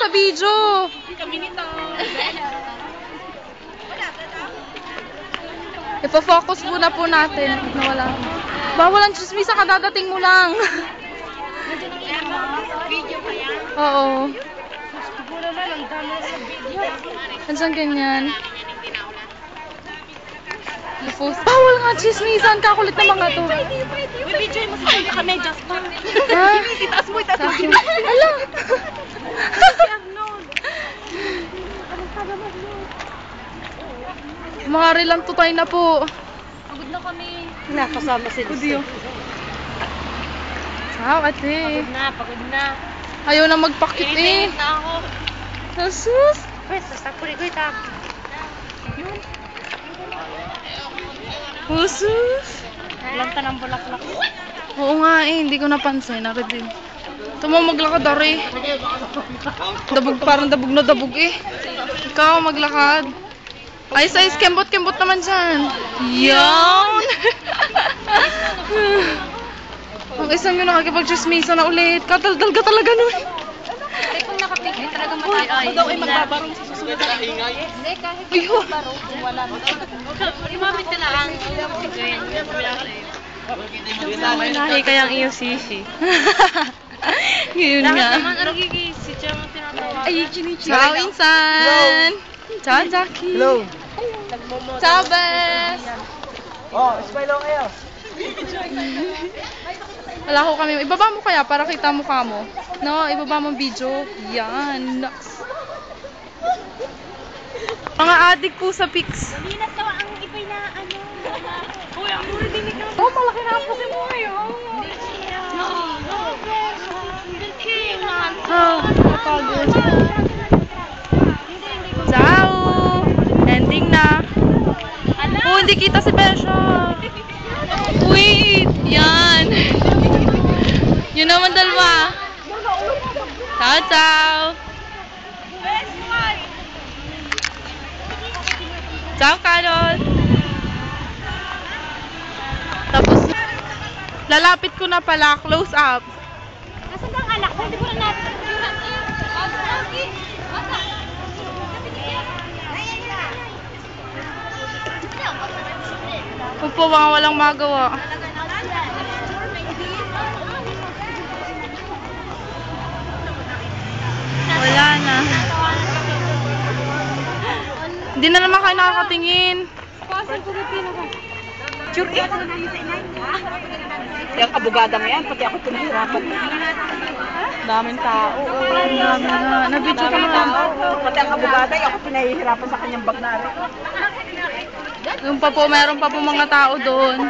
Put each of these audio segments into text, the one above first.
sa video. Kami nito. Ipo-focus muna po natin. Nawala. Bawal ang chismisa, kadadating mo lang. Video pa yan? Oo. Siguro na lang, dami sa video. Ansan ganyan? Bawal nga chismisan, kakulit na mga to. Uy, video mo sa kanya kami, just pa. Ha? Itaas mo, itaas mo. Ala! Mga rilang tutay na po. Pagod na kami. Nakasama si Kudiyo. Ciao, ate. Pagod na. Ayaw na magpakit eh. Init na ako. Nasus! Pwes, sasakpuri ko itam. Yun. Nasus! Lanta ng bulaklak. Oo nga eh, hindi ko napansin. Narid din. Ito mo maglakad ari. Dabog, parang dabog na dabog eh. Ikaw maglakad. Ayos, kembot-kembot naman dyan. Yan! Ang isang yun nakakipag-chismisa na ulit. Kataldal ka talaga nun. Ay, kung nakapigay talaga matay. Daw ay magbabarong sa susunod na ingay. Hindi, kahit magbabarong, wala mo. Imamit ka lang. Nahi kayang iyo sisi. Yun nga. Dapat naman, arigigisi. Siya mo tinatawa. Ay, chinichi. Ciao, Insan! Ciao, Jackie! Hello! Ciao, Bes! Oh, smile lang kayo. Wala ko kami. Ibaba mo kaya para kita mukha mo. No, ibaba mo video. Yan. Mga adik po sa pics. Linat daw ang ipay na ano. Uy, ang mura din ikaw. Oh, malaki na po si mo yun. Oh, kapagod. Ciao! Ending na. Oh, hindi kita si Besha. Wait! Yan! Yun naman dalawa. Ciao, ciao! Ciao, Carol! Tapos, lalapit ko na pala, close up. Nasaan bang anak ko? Hindi ko na natin. Upo, mga walang magawa. Wala na. Hindi na naman kayo nakakatingin. Sure eh. Yung abogada mo yan, pati ako pinahirapan. Daming tao. Dami na. Nabidyo ka naman. Pati ang abogada, ako pinahihirapan sa kanyang bag na rin. Yung pa po, meron pa po mga tao doon.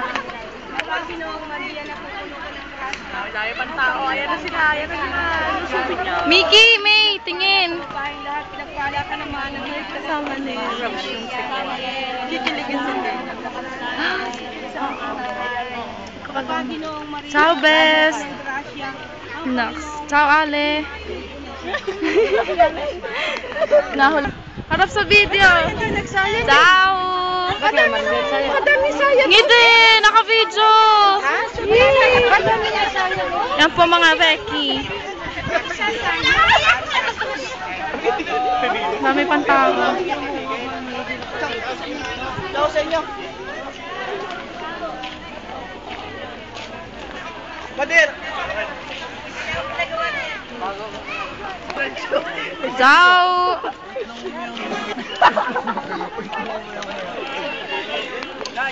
Dami pang tao, ayan na sila, ayan na sila. Mickey, May, tingin. Lahat pinagpala ka naman. Kasama ni Kikiligin sila. Ciao, Bes. Nax. Ciao, Ale. Nahul. Harap sa video. Ciao. Madami sayang. Ngiti, naka-video. Madami na sayang. Yan po mga Becky. Dami pang tao. Ciao sa inyo. Badir! Ciao.